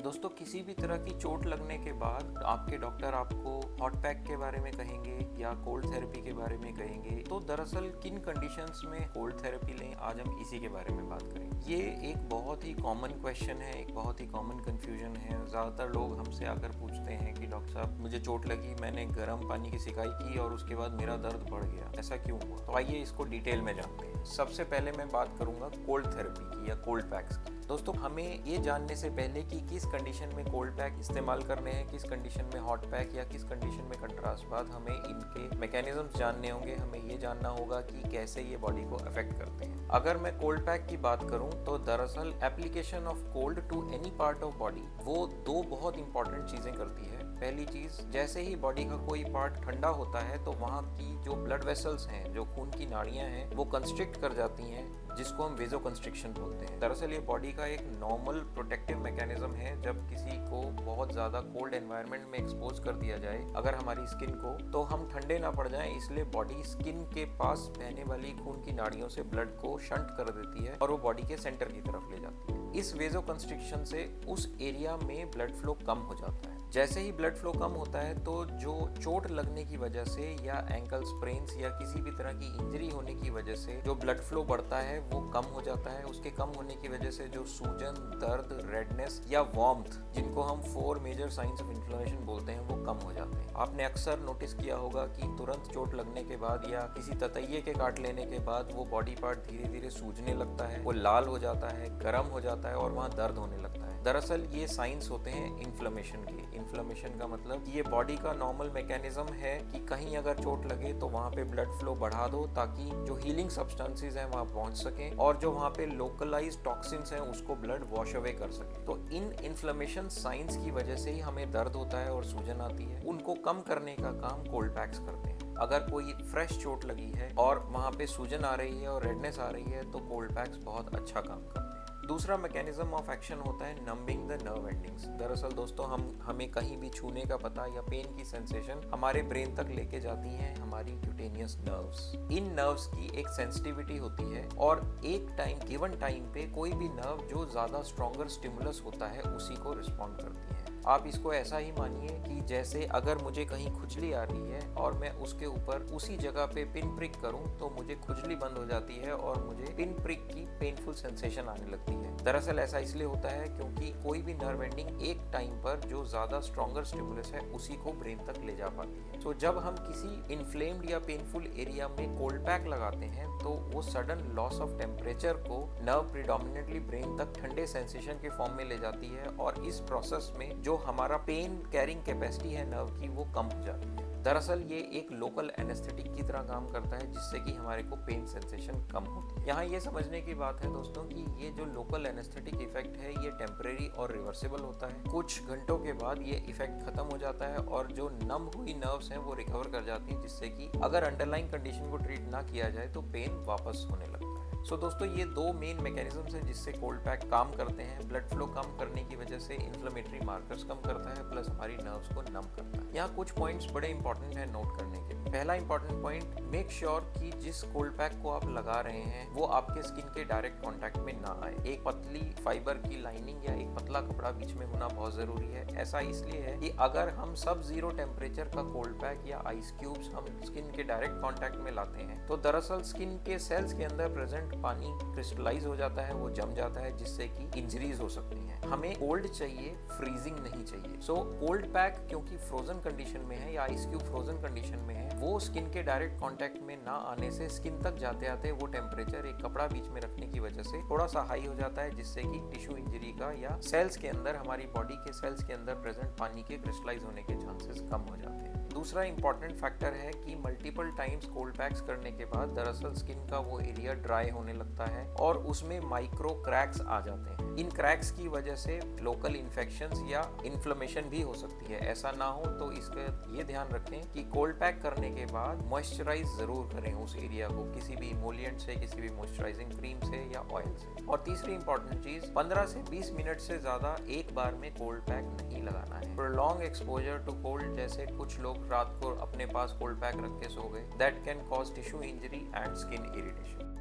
दोस्तों किसी भी तरह की चोट लगने के बाद आपके डॉक्टर आपको हॉट पैक के बारे में कहेंगे या कोल्ड थेरेपी के बारे में कहेंगे, तो दरअसल किन कंडीशंस में कोल्ड थेरेपी लें, आज हम इसी के बारे में बात करेंगे। ये एक बहुत ही कॉमन क्वेश्चन है, एक बहुत ही कॉमन कंफ्यूजन है। ज़्यादातर लोग हमसे आकर पूछते हैं कि डॉक्टर साहब मुझे चोट लगी, मैंने गर्म पानी की सिकाई की और उसके बाद मेरा दर्द बढ़ गया, ऐसा क्यों हुआ। तो आइए इसको डिटेल में जानते हैं। सबसे पहले मैं बात करूंगा कोल्ड थेरेपी की या कोल्ड पैक्स की। दोस्तों हमें ये जानने से पहले कि किस कंडीशन में कोल्ड पैक इस्तेमाल करने हैं, किस कंडीशन में हॉट पैक या किस कंडीशन में कंट्रास्ट बाथ, हमें इनके मैकेनिज्म्स जानने होंगे। हमें ये जानना होगा कि कैसे ये बॉडी को अफेक्ट करते हैं। अगर मैं कोल्ड पैक की बात करूं तो दरअसल application of cold to any part of body वो दो बहुत इंपॉर्टेंट चीजें करती है। पहली चीज, जैसे ही बॉडी का कोई पार्ट ठंडा होता है तो वहाँ की जो ब्लड वेसल्स हैं, जो खून की नाड़ियां हैं, वो कंस्ट्रिक्ट कर जाती हैं, जिसको हम वेजो कंस्ट्रिक्शन बोलते हैं। दरअसल ये बॉडी का एक नॉर्मल प्रोटेक्टिव मैकेनिज्म है। जब किसी को बहुत ज्यादा कोल्ड एनवायरनमेंट में एक्सपोज कर दिया जाए अगर हमारी स्किन को, तो हम ठंडे ना पड़ जाएं, इसलिए बॉडी स्किन के पास बहने वाली खून की नाड़ियों से ब्लड को शंट कर देती है और वो बॉडी के सेंटर की तरफ ले जाती है। इस वेजो कंस्ट्रिक्शन से उस एरिया में ब्लड फ्लो कम हो जाता है। जैसे ही ब्लड फ्लो कम होता है तो जो चोट लगने की वजह से या एंकल स्प्रेन्स या किसी भी तरह की इंजरी होने की वजह से जो ब्लड फ्लो बढ़ता है वो कम हो जाता है। उसके कम होने की वजह से जो सूजन, दर्द, रेडनेस या वार्मथ, जिनको हम 4 मेजर साइंस ऑफ इन्फ्लेमेशन बोलते हैं, वो कम हो जाते हैं। आपने अक्सर नोटिस किया होगा कि तुरंत चोट लगने के बाद या किसी ततैये के काट लेने के बाद वो बॉडी पार्ट धीरे धीरे सूजने लगता है, वो लाल हो जाता है, गर्म हो जाता है और वहाँ दर्द होने लगता है। दरअसल ये साइंस होते हैं इन्फ्लेमेशन के। इन्फ्लेमेशन का मतलब ये बॉडी का नॉर्मल मैकेनिज्म है कि कहीं अगर चोट लगे तो वहाँ पे ब्लड फ्लो बढ़ा दो ताकि जो हीलिंग सब्सटेंसेस हैं वहाँ पहुँच सकें और जो वहाँ पे लोकलाइज्ड टॉक्सिन्स हैं उसको ब्लड वॉश अवे कर सके। तो इन इन्फ्लेमेशन साइंस की वजह से ही हमें दर्द होता है और सूजन आती है। उनको कम करने का काम कोल्ड पैक्स करते हैं। अगर कोई फ्रेश चोट लगी है और वहाँ पे सूजन आ रही है और रेडनेस आ रही है तो कोल्ड पैक्स बहुत अच्छा काम करते हैं। दूसरा मैकेनिज्म ऑफ एक्शन होता है नंबिंग द नर्व एंडिंग्स। दरअसल दोस्तों हमें कहीं भी छूने का पता या पेन की सेंसेशन हमारे ब्रेन तक लेके जाती हैं हमारी क्यूटेनियस नर्व्स। इन नर्व्स की एक सेंसिटिविटी होती है और एक गिवन टाइम पे कोई भी नर्व जो ज्यादा स्ट्रॉन्गर स्टिमुलस होता है उसी को रिस्पॉन्ड करती है। आप इसको ऐसा ही मानिए कि जैसे अगर मुझे कहीं खुजली आ रही है और मैं उसके ऊपर उसी जगह पे पिन प्रिक करूं तो मुझे खुजली बंद हो जाती है और मुझे पिन प्रिक की पेनफुल सेंसेशन आने लगती है। दरअसल ऐसा इसलिए होता है क्योंकि कोई भी नर्व एंडिंग एक टाइम पर जो ज्यादा स्ट्रॉन्गर स्टिमुलस है उसी को ब्रेन तक ले जा पाती है। तो जब हम किसी इन्फ्लेम्ड या पेनफुल एरिया में कोल्ड पैक लगाते हैं तो वो सडन लॉस ऑफ टेम्परेचर को नर्व प्रिडोमिनेटली ब्रेन तक ठंडे सेंसेशन के फॉर्म में ले जाती है और इस प्रोसेस में जो हमारा पेन कैरिंग कैपेसिटी है नर्व की वो कम हो जाती है। दरअसल ये एक लोकल एनेस्थेटिक की तरह काम करता है जिससे कि हमारे को पेन सेंसेशन कम होती है। यहाँ ये समझने की बात है दोस्तों कि ये जो लोकल एनेस्थेटिक इफेक्ट है ये टेम्परेरी और रिवर्सिबल होता है। कुछ घंटों के बाद ये इफेक्ट खत्म हो जाता है और जो नम हुई नर्व्स हैं वो रिकवर कर जाती हैं, जिससे कि अगर अंडरलाइंग कंडीशन को ट्रीट ना किया जाए तो पेन वापस होने लगता है। सो दोस्तों ये दो मेन मैकेनिज्म्स हैं जिससे कोल्ड पैक काम करते हैं। ब्लड फ्लो कम करने की वजह से इन्फ्लेमेटरी मार्कर्स कम करता है प्लस हमारी नर्व्स को नम करता है। यहाँ कुछ पॉइंट्स बड़े इंपॉर्टेंट है नोट करने के लिए। पहला इंपॉर्टेंट पॉइंट, मेक श्योर कि जिस कोल्ड पैक को आप लगा रहे हैं वो आपके स्किन के डायरेक्ट कांटेक्ट में ना आए। एक पतली फाइबर की लाइनिंग या एक पतला कपड़ा बीच में होना बहुत जरूरी है। ऐसा इसलिए है कि अगर हम सब जीरो टेम्परेचर का कोल्ड पैक या आइस क्यूब्स हम स्किन के डायरेक्ट कांटेक्ट में लाते हैं तो दरअसल स्किन के सेल्स के अंदर प्रेजेंट पानी क्रिस्टलाइज हो जाता है, वो जम जाता है, जिससे कि इंजरीज हो सकती हैं। हमें कोल्ड चाहिए, फ्रीजिंग नहीं चाहिए। सो कोल्ड पैक क्योंकि फ्रोजन कंडीशन में है या आइस क्यूब फ्रोजन कंडीशन में है, वो स्किन के डायरेक्ट कांटेक्ट में ना आने से स्किन तक जाते आते वो टेम्परेचर एक कपड़ा बीच में रखने की वजह से थोड़ा सा हाई हो जाता है, जिससे कि टिश्यू इंजरी का या सेल्स के अंदर, हमारी बॉडी के सेल्स के अंदर प्रेजेंट पानी के क्रिस्टलाइज होने के चांसेस कम हो जाते हैं। दूसरा इंपॉर्टेंट फैक्टर है कि मल्टीपल टाइम्स कोल्ड पैक्स करने के बाद दरअसल स्किन का वो एरिया ड्राई होने लगता है और उसमें माइक्रो क्रैक्स आ जाते हैं। इन क्रैक्स की वजह से लोकल इन्फेक्शंस या इन्फ्लेमेशन भी हो सकती है। ऐसा ना हो तो इसका ये ध्यान रखें कि कोल्ड पैक करने के बाद मॉइस्चराइज जरूर करें उस एरिया को किसी भी इमोलिएंट से, किसी भी मॉइस्चराइजिंग क्रीम से या ऑयल से। और तीसरी इंपॉर्टेंट चीज, 15 से 20 मिनट से ज्यादा एक बार में कोल्ड पैक नहीं लगाना है। प्रोलॉन्ग एक्सपोजर टू कोल्ड, जैसे कुछ लोग रात को अपने पास कोल्ड पैक रख के सो गए, that can cause tissue injury and skin irritation.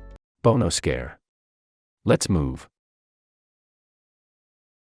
Bono Scare. Let's move.